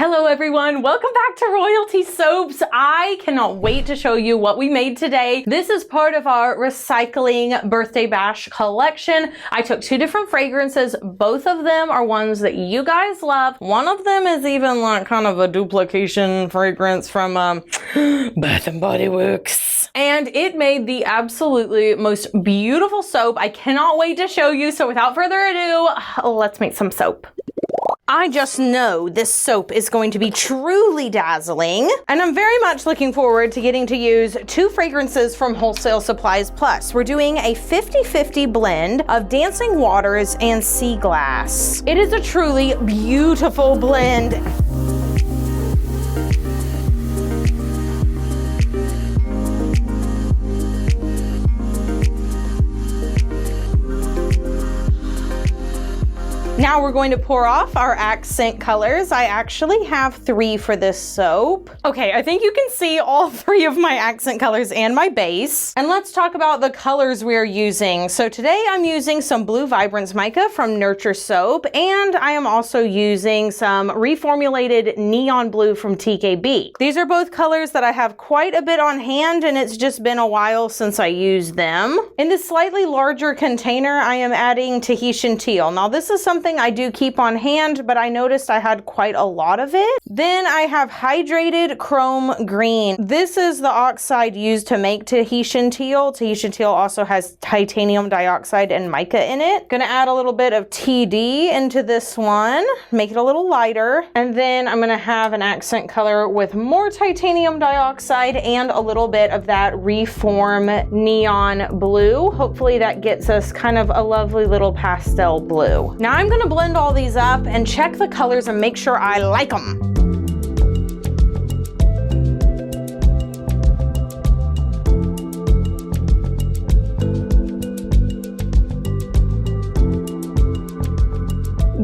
Hello everyone, welcome back to Royalty Soaps. I cannot wait to show you what we made today. This is part of our recycling birthday bash collection. I took two different fragrances. Both of them are ones that you guys love. One of them is even like kind of a duplication fragrance from Bath and Body Works. And it made the absolutely most beautiful soap. I cannot wait to show you. So without further ado, let's make some soap. I just know this soap is going to be truly dazzling, and I'm very much looking forward to getting to use two fragrances from Wholesale Supplies Plus. We're doing a 50-50 blend of Dancing Waters and Sea Glass. It is a truly beautiful blend. Now we're going to pour off our accent colors. I actually have 3 for this soap. Okay, I think you can see all 3 of my accent colors and my base. And let's talk about the colors we're using. So today I'm using some Blue Vibrance Mica from Nurture Soap, and I am also using some reformulated Neon Blue from TKB. These are both colors that I have quite a bit on hand, and it's just been a while since I used them. In this slightly larger container, I am adding Tahitian Teal. Now this is something I do keep on hand, but I noticed I had quite a lot of it. Then I have Hydrated Chrome Green. This is the oxide used to make Tahitian Teal. Tahitian Teal also has titanium dioxide and mica in it. Gonna add a little bit of TD into this one, make it a little lighter. And then I'm gonna have an accent color with more titanium dioxide and a little bit of that Reform Neon Blue. Hopefully that gets us kind of a lovely little pastel blue. Now I'm gonna blend all these up and check the colors and make sure I like them.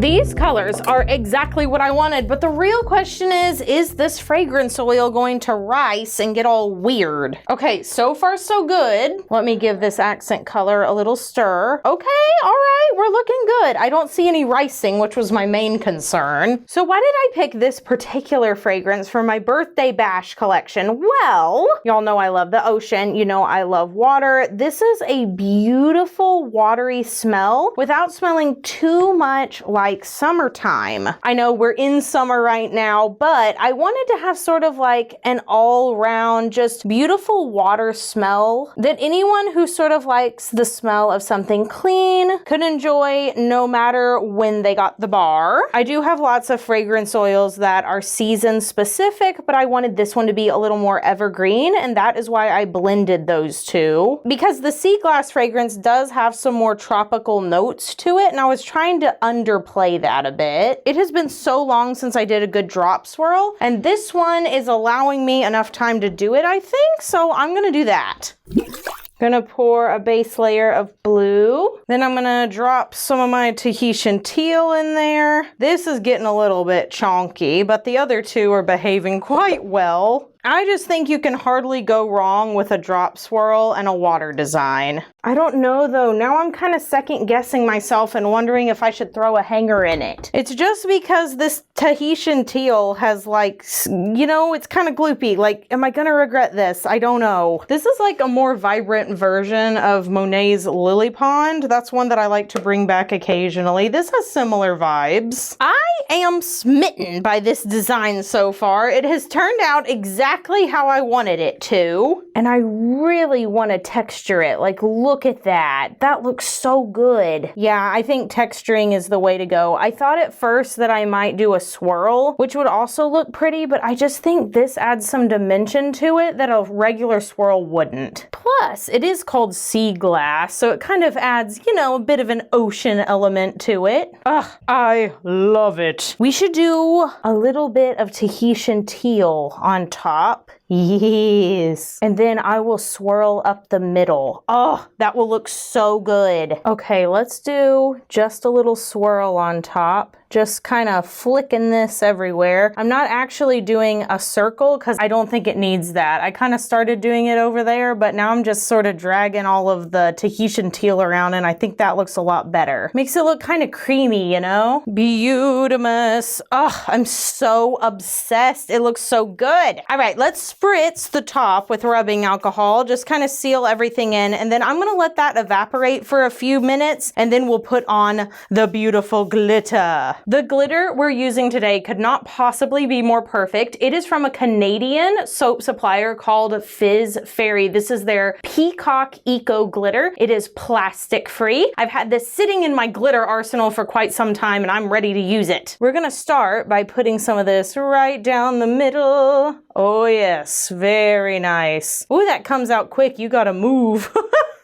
These colors are exactly what I wanted, but the real question is this fragrance oil going to rise and get all weird? Okay, so far so good. Let me give this accent color a little stir. Okay, all right, we're looking good. I don't see any ricing, which was my main concern. So why did I pick this particular fragrance for my birthday bash collection? Well, y'all know I love the ocean. You know I love water. This is a beautiful watery smell without smelling too much like summertime. I know we're in summer right now, but I wanted to have sort of like an all-round, just beautiful water smell that anyone who sort of likes the smell of something clean could enjoy no matter when they got the bar. I do have lots of fragrance oils that are season specific, but I wanted this one to be a little more evergreen, and that is why I blended those two. Because the Sea Glass fragrance does have some more tropical notes to it, and I was trying to underplay that a bit. It has been so long since I did a good drop swirl, and this one is allowing me enough time to do it, I think, so I'm gonna do that. Gonna pour a base layer of blue. Then I'm gonna drop some of my Tahitian Teal in there. This is getting a little bit chonky, but the other two are behaving quite well. I just think you can hardly go wrong with a drop swirl and a water design. I don't know though, now I'm kind of second guessing myself and wondering if I should throw a hanger in it. It's just because this Tahitian Teal has like, you know, it's kind of gloopy. Like, am I gonna regret this? I don't know. This is like a more vibrant version of Monet's Lily Pond. That's one that I like to bring back occasionally. This has similar vibes. I am smitten by this design so far. It has turned out exactly how I wanted it to, and I really want to texture it. Like, look at that. That looks so good. Yeah, I think texturing is the way to go. I thought at first that I might do a swirl, which would also look pretty, but I just think this adds some dimension to it that a regular swirl wouldn't. Plus, it is called Sea Glass, so it kind of adds, you know, a bit of an ocean element to it. Ugh, I love it. We should do a little bit of Tahitian Teal on top. Yes. And then I will swirl up the middle. Oh, that will look so good. Okay, let's do just a little swirl on top. just kind of flicking this everywhere. I'm not actually doing a circle because I don't think it needs that. I kind of started doing it over there, but now I'm just sort of dragging all of the Tahitian teal around, and I think that looks a lot better. Makes it look kind of creamy, you know? Beautimus. Oh, I'm so obsessed. It looks so good. All right, let's spritz the top with rubbing alcohol. Just kind of seal everything in, and then I'm gonna let that evaporate for a few minutes, and then we'll put on the beautiful glitter. The glitter we're using today could not possibly be more perfect. It is from a Canadian soap supplier called Fizz Fairy. This is their Peacock Eco Glitter. It is plastic free. I've had this sitting in my glitter arsenal for quite some time, and I'm ready to use it. We're gonna start by putting some of this right down the middle. Oh yes, very nice. Ooh, that comes out quick. You gotta move.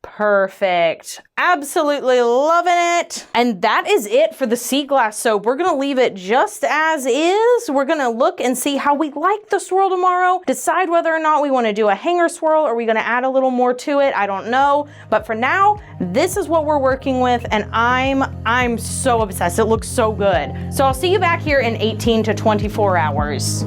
Perfect. Absolutely loving it. And that is it for the sea glass soap. We're gonna leave it just as is. We're gonna look and see how we like the swirl tomorrow, decide whether or not we wanna do a hanger swirl or are we gonna add a little more to it. I don't know. But for now, this is what we're working with, and I'm so obsessed. It looks so good. So I'll see you back here in 18 to 24 hours.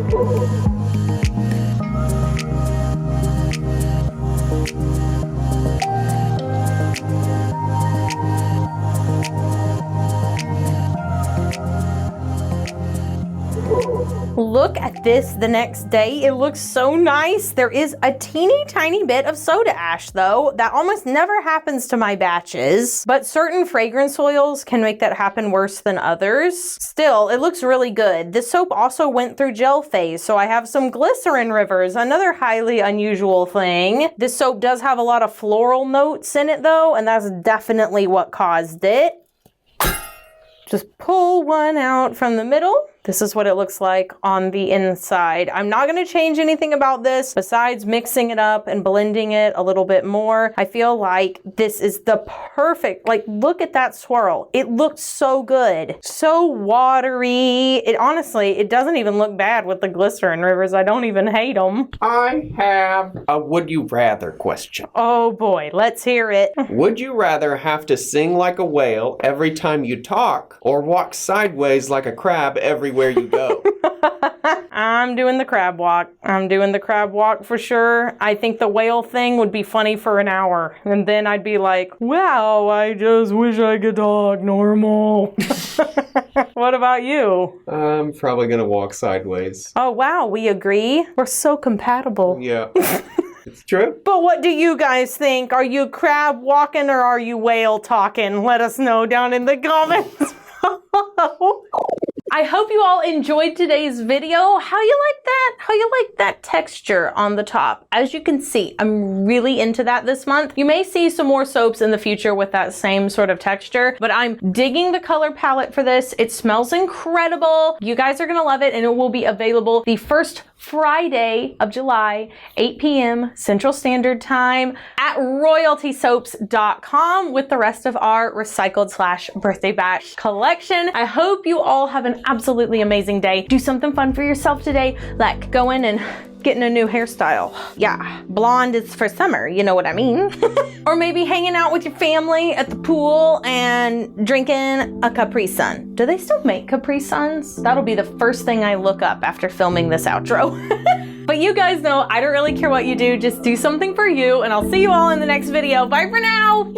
Look at this the next day. It looks so nice. There is a teeny tiny bit of soda ash though. That almost never happens to my batches, but certain fragrance oils can make that happen worse than others. Still, it looks really good. This soap also went through gel phase, so I have some glycerin rivers, another highly unusual thing. This soap does have a lot of floral notes in it though, and that's definitely what caused it. Just pull one out from the middle. This is what it looks like on the inside. I'm not gonna change anything about this besides mixing it up and blending it a little bit more. I feel like this is the perfect, like, look at that swirl. It looks so good. So watery. It honestly, it doesn't even look bad with the glycerin rivers. I don't even hate them. I have a would you rather question. Oh boy, let's hear it. Would you rather have to sing like a whale every time you talk or walk sideways like a crab everywhere you go? I'm doing the crab walk. I'm doing the crab walk for sure. I think the whale thing would be funny for an hour. And then I'd be like, wow, I just wish I could talk normal. What about you? I'm probably gonna walk sideways. Oh, wow, we agree. We're so compatible. Yeah. It's true. But what do you guys think? Are you crab walking or are you whale talking? Let us know down in the comments. I hope you all enjoyed today's video. How you like that? How you like that texture on the top? As you can see, I'm really into that this month. You may see some more soaps in the future with that same sort of texture, but I'm digging the color palette for this. It smells incredible. You guys are gonna love it, and it will be available the first Friday of July, 8 p.m. Central Standard Time at royaltysoaps.com with the rest of our recycled/birthday batch collection. I hope you all have an absolutely amazing day. Do something fun for yourself today, like going and getting a new hairstyle. Yeah, blonde is for summer, you know what I mean? Or maybe hanging out with your family at the pool and drinking a Capri Sun. Do they still make Capri Suns? That'll be the first thing I look up after filming this outro. But you guys know I don't really care what you do, just do something for you, and I'll see you all in the next video. Bye for now.